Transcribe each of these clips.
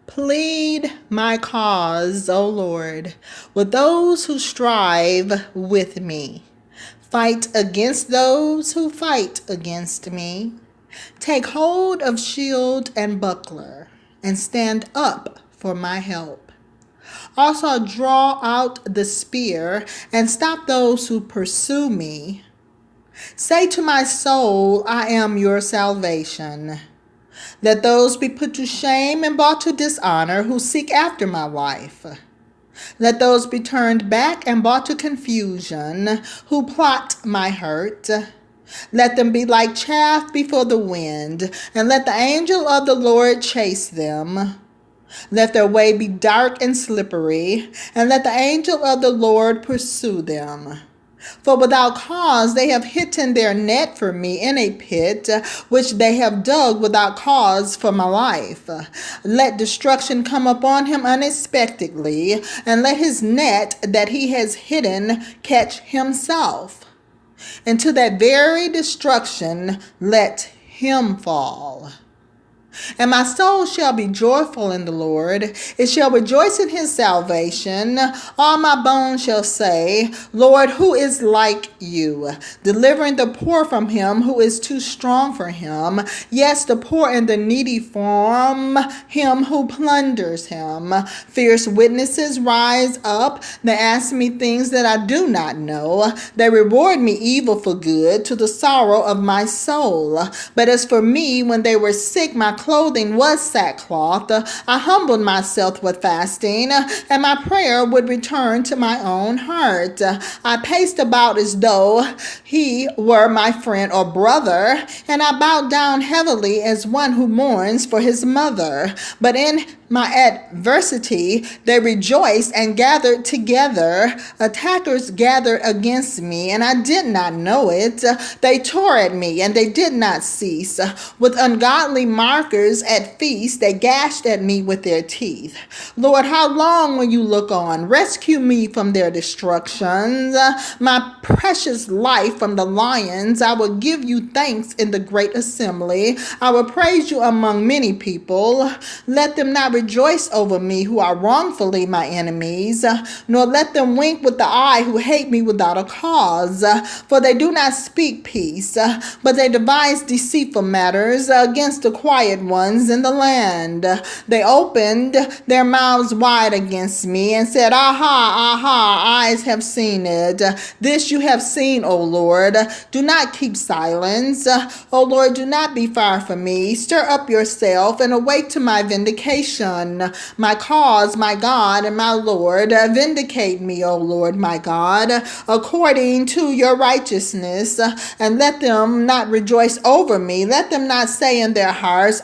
Plead my cause, O Lord, with those who strive with me. Fight against those who fight against me. Take hold of shield and buckler, and stand up for my help. Also draw out the spear, and stop those who pursue me. Say to my soul, I am your salvation. Let those be put to shame and brought to dishonor who seek after my life. Let those be turned back and brought to confusion who plot my hurt. Let them be like chaff before the wind, and let the angel of the Lord chase them. Let their way be dark and slippery, and let the angel of the Lord pursue them. For without cause they have hidden their net for me in a pit, which they have dug without cause for my life. Let destruction come upon him unexpectedly, and let his net that he has hidden catch himself. And to that very destruction let him fall. And my soul shall be joyful in the Lord. It shall rejoice in his salvation. All my bones shall say, Lord, who is like you? Delivering the poor from him who is too strong for him. Yes, the poor and the needy from him who plunders him. Fierce witnesses rise up. They ask me things that I do not know. They reward me evil for good, to the sorrow of my soul. But as for me, when they were sick, my clothing was sackcloth. I humbled myself with fasting, and my prayer would return to my own heart. I paced about as though he were my friend or brother, and I bowed down heavily as one who mourns for his mother. But in my adversity, they rejoiced and gathered together. Attackers gathered against me, and I did not know it. They tore at me, and they did not cease. With ungodly markers at feast, they gashed at me with their teeth. Lord, how long will you look on? Rescue me from their destructions, my precious life from the lions. I will give you thanks in the great assembly. I will praise you among many people. Let them not rejoice over me who are wrongfully my enemies, nor let them wink with the eye who hate me without a cause. For they do not speak peace, but they devise deceitful matters against the quiet ones in the land. They opened their mouths wide against me and said, Aha, aha, eyes have seen it. This you have seen, O Lord. Do not keep silence. O Lord, do not be far from me. Stir up yourself and awake to my vindication. My cause, my God and my Lord, vindicate me, O Lord, my God, according to your righteousness, and let them not rejoice over me. Let them not say in their hearts,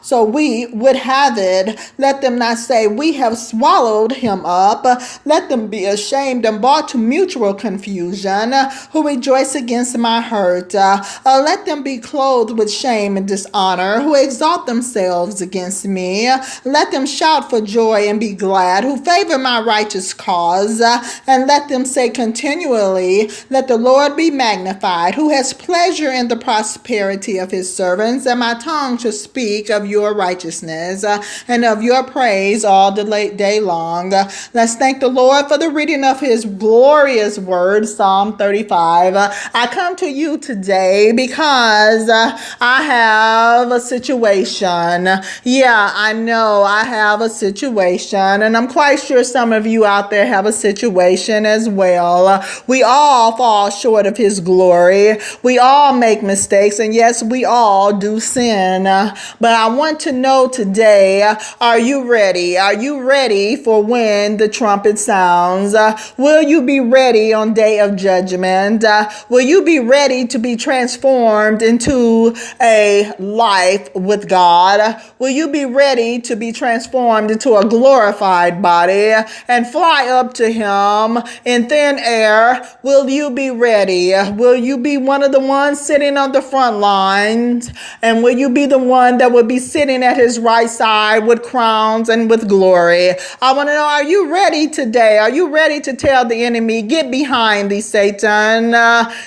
so we would have it. Let them not say, we have swallowed him up. Let them be ashamed and brought to mutual confusion, who rejoice against my hurt. Let them be clothed with shame and dishonor, who exalt themselves against me. Let them shout for joy and be glad, who favor my righteous cause. And let them say continually, let the Lord be magnified, who has pleasure in the prosperity of his servants. And my tongue shall speak of your righteousness and of your praise all the day long. Let's thank the Lord for the reading of his glorious word, Psalm 35. I come to you today because I have a situation. Yeah, I know I have a situation, and I'm quite sure some of you out there have a situation as well. We all fall short of his glory. We all make mistakes, and yes, we all do sin. But I want to know today, are you ready? Are you ready for when the trumpet sounds? Will you be ready on day of judgment? Will you be ready to be transformed into a life with God? Will you be ready to be transformed into a glorified body and fly up to him in thin air? Will you be ready? Will you be one of the ones sitting on the front lines? And will you be the one that will be sitting at his right side with crowns and with glory? I want to know, are you ready today? Are you ready to tell the enemy, get behind thee, Satan?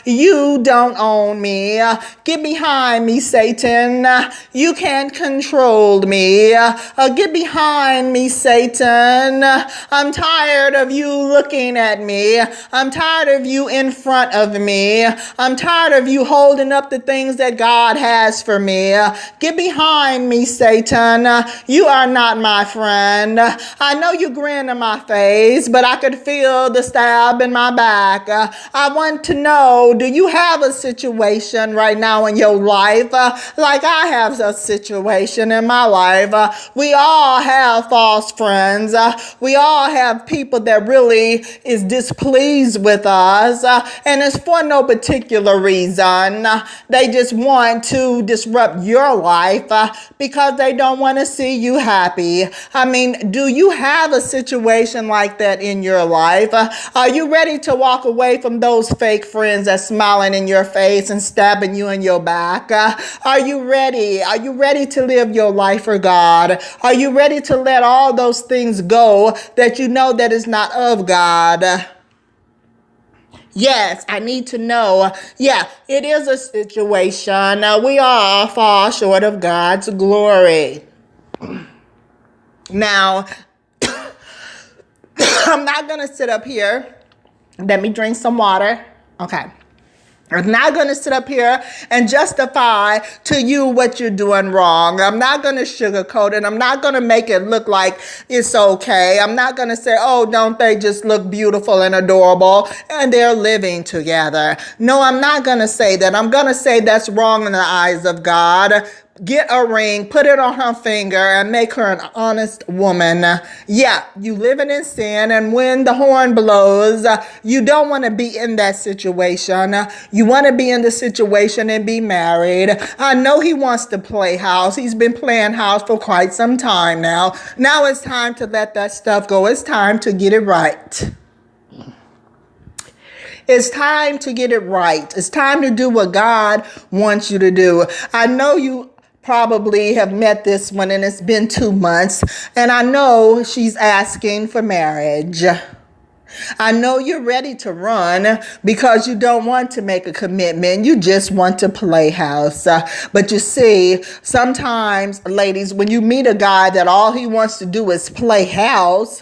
You don't own me. Get behind me, Satan. You can't control me. Get behind me, Satan. I'm tired of you looking at me. I'm tired of you in front of me. I'm tired of you holding up the things that God has for me. Get behind me, Satan. You are not my friend. I know you grin in my face, but I could feel the stab in my back. I want to know, do you have a situation right now in your life like I have a situation in my life? We all have false friends. We all have people that really is displeased with us, and it's for no particular reason. They just want to disrupt your life because they don't want to see you happy. I mean, do you have a situation like that in your life? Are you ready to walk away from those fake friends that's smiling in your face and stabbing you in your back? Are you ready? Are you ready to live your life for God? Are you ready to let all those things go that you know that is not of God? Yes, I need to know. Yeah, it is a situation. We all fall short of God's glory. Now, I'm not going to sit up here. Let me drink some water. Okay. I'm not going to sit up here and justify to you what you're doing wrong. I'm not going to sugarcoat it. I'm not going to make it look like it's okay. I'm not going to say, oh, don't they just look beautiful and adorable and they're living together. No, I'm not going to say that. I'm going to say that's wrong in the eyes of God. Get a ring, put it on her finger, and make her an honest woman. Yeah, you living in sin, and when the horn blows, you don't want to be in that situation. You want to be in the situation and be married. I know he wants to play house. He's been playing house for quite some time now. Now it's time to let that stuff go. It's time to get it right. It's time to get it right. It's time to do what God wants you to do. I know you probably have met this one and it's been 2 months, and I know she's asking for marriage. I know you're ready to run because you don't want to make a commitment. You just want to play house. But you see, sometimes, ladies, when you meet a guy that all he wants to do is play house,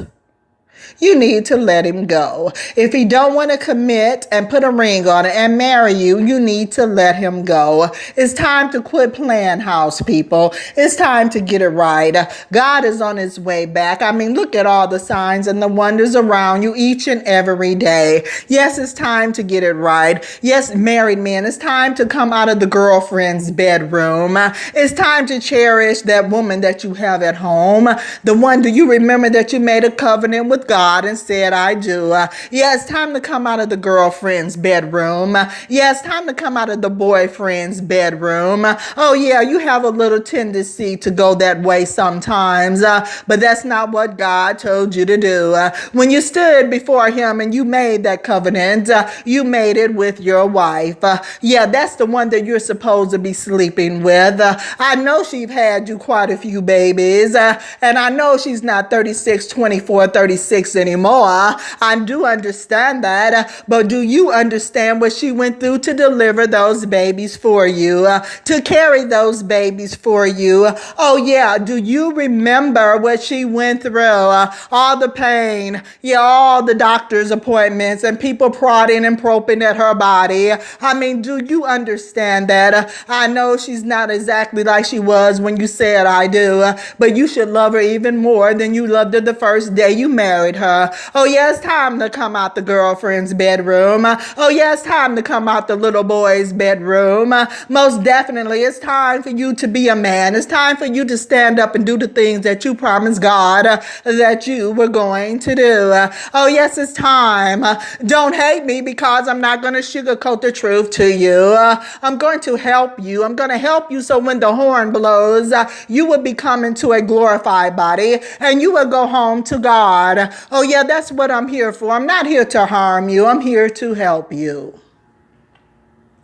you need to let him go. If he don't want to commit and put a ring on it and marry you, you need to let him go. It's time to quit playing house, people. It's time to get it right. God is on his way back. I mean, look at all the signs and the wonders around you each and every day. Yes, it's time to get it right. Yes, married men, it's time to come out of the girlfriend's bedroom. It's time to cherish that woman that you have at home. The one, do you remember that you made a covenant with God and said, I do. Yeah, it's time to come out of the girlfriend's bedroom. Yeah, it's time to come out of the boyfriend's bedroom. Oh, yeah, you have a little tendency to go that way sometimes, but that's not what God told you to do. When you stood before him and you made that covenant, you made it with your wife. Yeah, that's the one that you're supposed to be sleeping with. I know she's had you quite a few babies, and I know she's not 36, 24, 36 anymore. I do understand that, but do you understand what she went through to deliver those babies for you, to carry those babies for you? Oh yeah, do you remember what she went through? All the pain, yeah, all the doctor's appointments and people prodding and probing at her body. I mean, do you understand that? I know she's not exactly like she was when you said I do, but you should love her even more than you loved her the first day you married her. Oh, yeah, it's time to come out the girlfriend's bedroom. Oh, yeah, it's time to come out the little boy's bedroom. Most definitely, it's time for you to be a man. It's time for you to stand up and do the things that you promised God that you were going to do. Oh, yes, it's time. Don't hate me because I'm not going to sugarcoat the truth to you. I'm going to help you. I'm going to help you so when the horn blows, you will be coming to a glorified body and you will go home to God. Oh, yeah, that's what I'm here for. I'm not here to harm you. I'm here to help you.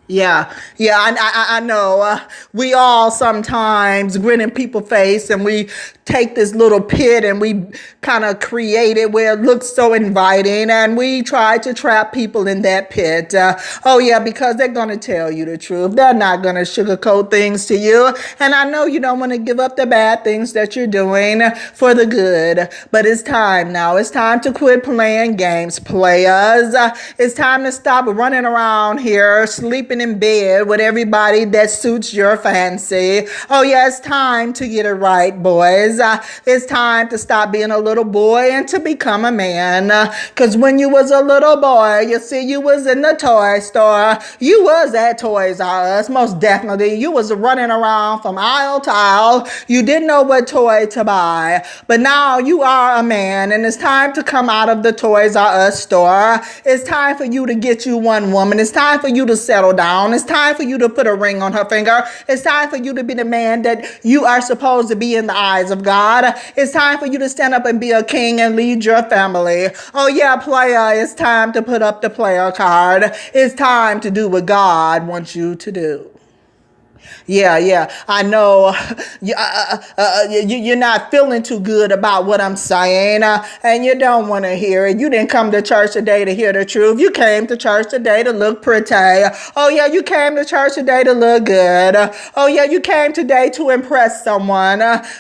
Yeah, I know. We all sometimes grin in people's face and we take this little pit and we kind of create it where it looks so inviting and we try to trap people in that pit. Oh, yeah, because they're going to tell you the truth. They're not going to sugarcoat things to you. And I know you don't want to give up the bad things that you're doing for the good, but it's time now. It's time to quit playing games, players. It's time to stop running around here, sleeping in bed with everybody that suits your fancy. Oh, yeah, it's time to get it right, boys. It's time to stop being a little boy and to become a man. Because when you was a little boy, you see, you was in the toy store. You was at Toys R Us, most definitely. You was running around from aisle to aisle. You didn't know what toy to buy. But now you are a man, and it's time to come out of the Toys R Us store. It's time for you to get you one woman. It's time for you to settle down. It's time for you to put a ring on her finger. It's time for you to be the man that you are supposed to be in the eyes of God. It's time for you to stand up and be a king and lead your family. Oh, yeah, player, it's time to put up the player card. It's time to do what God wants you to do. Yeah, I know you're not feeling too good about what I'm saying, and you don't want to hear it. You didn't come to church today to hear the truth. You came to church today to look pretty. Oh, yeah, you came to church today to look good. Oh, yeah, you came today to impress someone,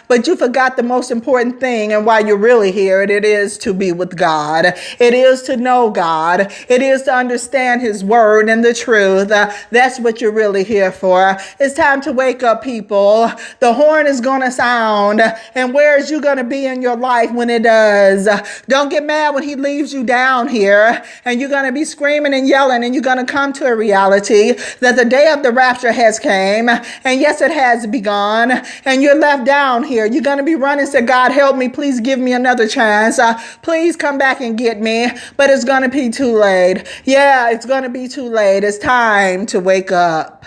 but you forgot the most important thing, and why you're really here. It is to be with God. It is to know God. It is to understand His word and the truth. That's what you're really here for. It's time to wake up, people. The horn is going to sound. And where is you going to be in your life when it does? Don't get mad when He leaves you down here. And you're going to be screaming and yelling. And you're going to come to a reality that the day of the rapture has came. And yes, it has begun. And you're left down here. You're going to be running and say, God, help me. Please give me another chance. Please come back and get me. But it's going to be too late. Yeah, it's going to be too late. It's time to wake up.